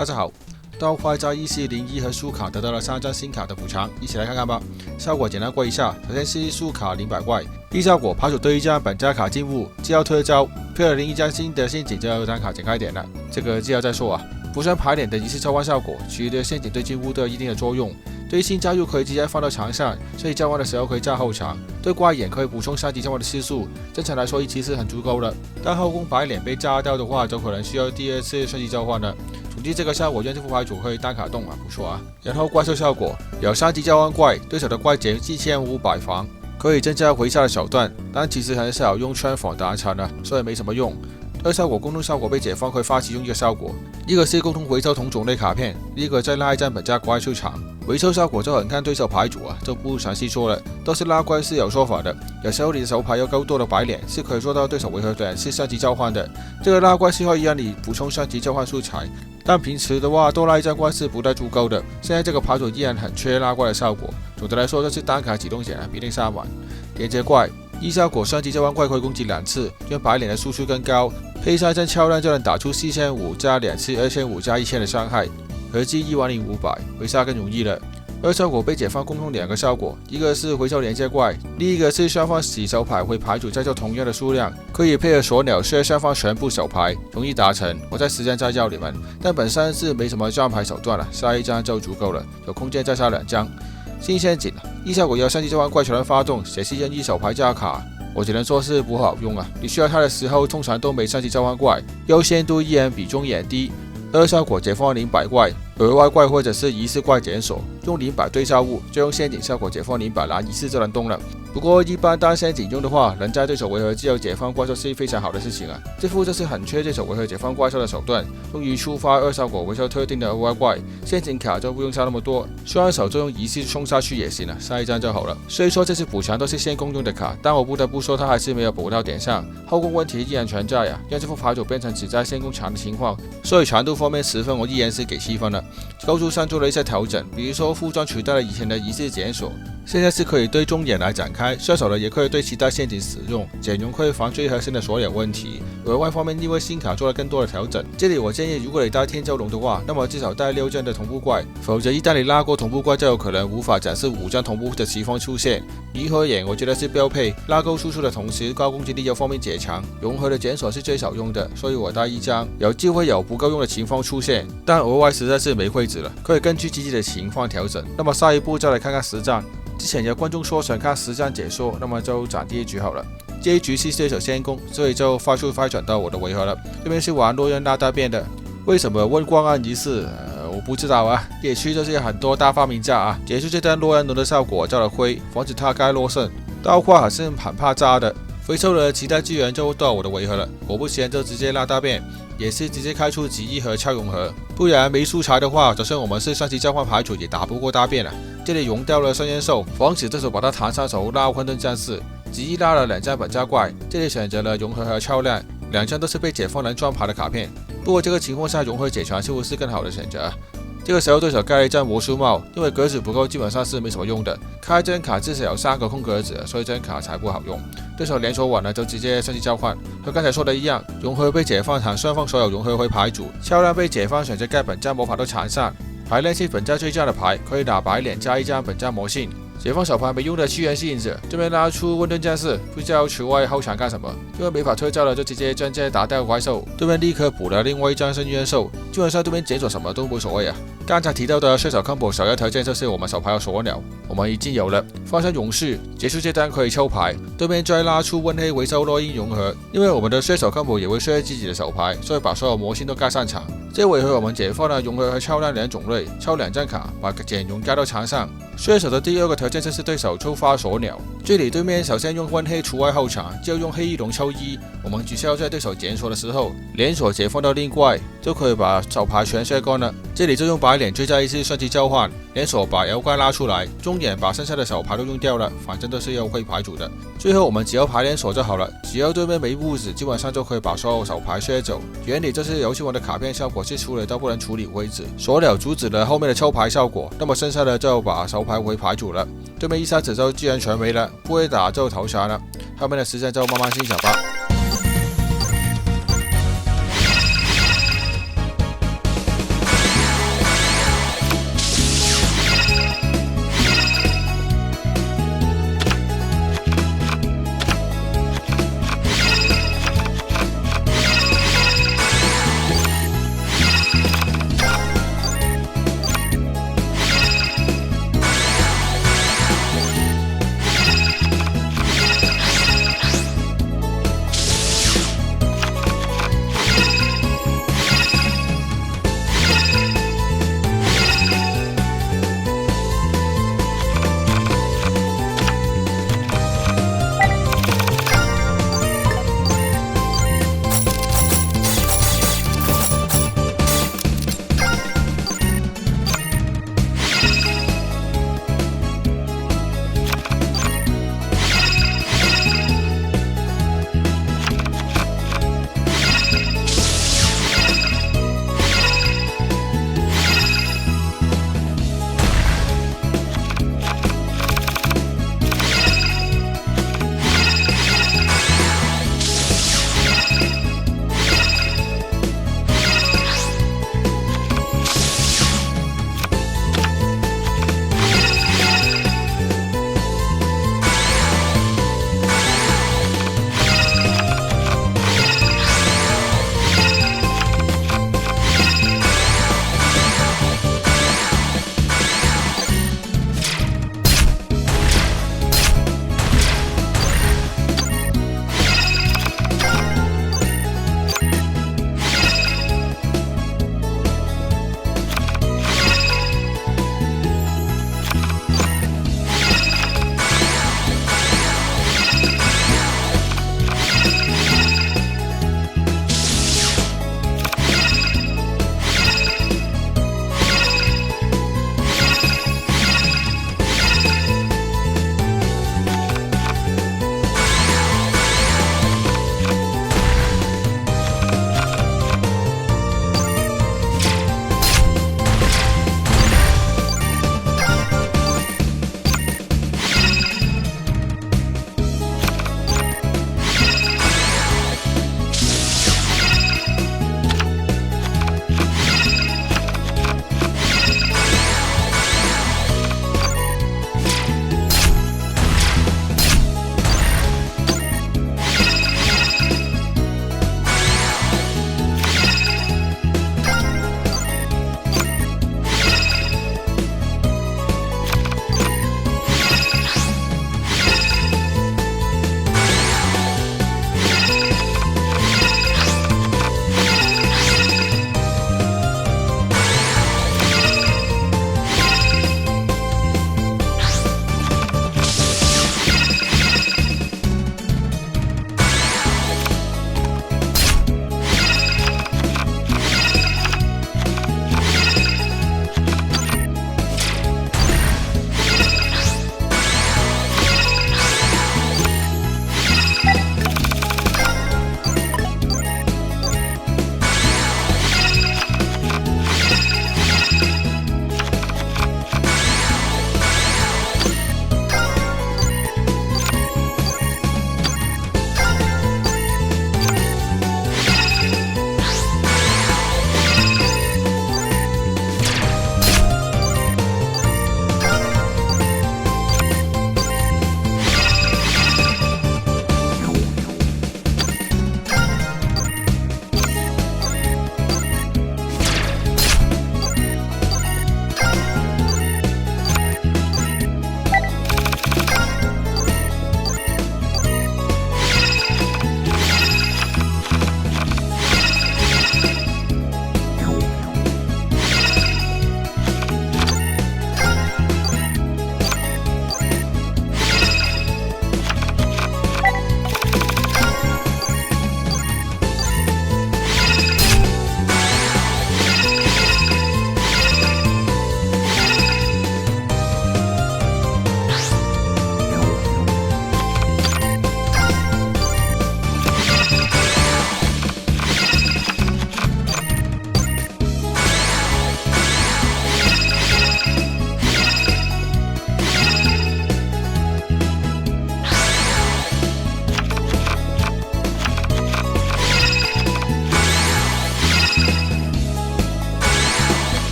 大家好，刀块在1401和书卡得到了3张新卡的补偿，一起来看看吧。效果简单过一下，首先是书卡000怪，一效果牌主对一张本家卡进物，既要推招，配合另一张新的陷阱，就要2张卡展开点了。这个就要再说啊。补上牌脸的仪式召唤效果，其余的陷阱对进物都有一定的作用。对新加入可以直接放到墙上，所以召唤的时候可以炸后墙。对怪眼可以补充3级召唤的次数，正常来说1期是很足够的。但后宫白脸被炸掉的话，就可能需要第2次3级召唤了。总之这个效果让这副牌主可以单卡动啊，不错啊。然后怪兽效果有3级召唤怪，对手的怪减1500防，可以增加回杀的手段，但其实很少用圈防达成了，所以没什么用。2效果共同效果被解放可以发起用一个效果，一个是共同回收同种类卡片，另一个再拉一张本家怪出场。回收效果就很看对手牌主啊，就不详细说了。都是拉怪是有说法的，有时候你的手牌有够多的白脸，是可以做到对手回合2次3级召唤的。这个拉怪是会让你补充3级召唤素材，但平时的话多拉一张怪是不太足够的。现在这个牌主依然很缺拉怪的效果。总的来说，这是单卡启动前比例3碗。连接怪一效果3级召唤怪可以攻击2次，让白脸的输出更高。配上一张超量就能打出4500加2次2500加1000的伤害，合计10500，回杀更容易了。2效果被解放共同2个效果，一个是回收连接怪，另一个是双方洗手牌回牌主再做同样的数量，可以配合锁鸟削双方全部手牌，容易达成。我在时间再教你们，但本身是没什么赚牌手段了，杀1张就足够了，有空间再杀2张。新陷阱一效果要3级召唤怪全能发动，显示任意手牌加卡。我只能说是不好用啊！你需要它的时候，通常都没3级召唤怪，优先度依然比中眼低。2效果解放000怪，额外怪或者是仪式怪检索，用000对照物，就用陷阱效果解放000拿仪式就能动了。不过一般当陷阱用的话，能在对手回合之后解放怪兽是非常好的事情啊！这副就是很缺对手回合解放怪兽的手段，用于触发2效果回收特定的额外怪，陷阱卡就不用杀那么多，双手就用仪式冲杀去也行了，杀1张就好了。虽说这次补强都是先攻用的卡，但我不得不说它还是没有补到点上，后宫问题依然存在啊，让这副牌主变成只在先攻强的情况，所以强度方面10分我依然是给7分了。构筑上做了一些调整，比如说副装取代了以前的仪式检索，现在是可以对中眼来展开，射手的也可以对其他陷阱使用，减容可以防最核心的所有问题。额外方面，因为新卡做了更多的调整，这里我建议，如果你带天蛟龙的话，那么至少带6张的同步怪，否则一旦你拉过同步怪，就有可能无法展示5张同步的情况出现。离合眼我觉得是标配，拉钩输出的同时，高攻击力又方面解强，融合的检索是最少用的，所以我带1张，有机会有不够用的情况出现，但额外实在是没位置了，可以根据自己的情况调整。那么下一步再来看看实战。之前有观众说想看实战解说，那么就斩第1局好了。这一局是对手先攻，所以就快速转到我的回合了。这边是玩洛恩拉大便的，为什么问光暗仪式？我不知道啊。野区就是有很多大发明家啊，结束这张洛恩龙的效果照了灰，防止他该落胜。刀块还是很怕炸的，回收了其他资源就到我的回合了。果不其然就直接拉大便，也是直接开出极1和超融合，不然没素材的话，就算我们是3级召唤牌主也打不过大便了。这里融掉了深渊兽，防止对手把它弹上手拉混沌战士，极1拉了2张本家怪，这里选择了融合和超量，2张都是被解放能装牌的卡片。不过这个情况下融合解全似乎是更好的选择。这个时候对手盖了一张魔术帽，因为格子不够，基本上是没什么用的。开这张卡至少有3个空格子，所以这张卡才不好用。对手连锁完了就直接3级召唤，和刚才说的一样，融合被解放，场双方所有融合回牌组，超量被解放，选择盖本家魔法都缠上。牌链是本家最佳的牌，可以打白脸加1张本家魔性。解放手牌没用的屈原吸引者，这边拉出混沌战士，不知道除外后场干什么，因为没法推招了，就直接专接打掉怪兽。对面立刻补了另外1张深渊兽，基本上对面检索什么都无所谓啊。刚才提到的射手 combo 首要条件就是我们手牌有锁鸟，我们已经有了。放上勇士，结束这单可以抽牌，对面再拉出温黑回收洛因融合，因为我们的射手 combo 也会削自己的手牌，所以把所有魔性都盖上场。这回合我们解放了融合和超量2种类，抽2张卡，把减容加到场上。射手的第2个条件就是对手触发锁鸟，这里对面首先用温黑除外后场，就用黑翼龙抽1，我们只需要在对手检索的时候连锁解放到另怪，就可以把手牌全削光了。这里就用白脸追加1次3级召唤，连锁把妖怪拉出来，中眼把剩下的手牌都用掉了，反正都是要会牌主的。最后我们只要牌连锁就好了，只要对面没物质，基本上就可以把所有手牌削走。原理就是游戏王的卡片效果是处理到不能处理为止，锁鸟阻止了后面的抽牌效果，那么剩下的就把手牌回牌主了。对面1杀子就居然全没了，不会打就投降了，后面的时间就慢慢欣赏吧。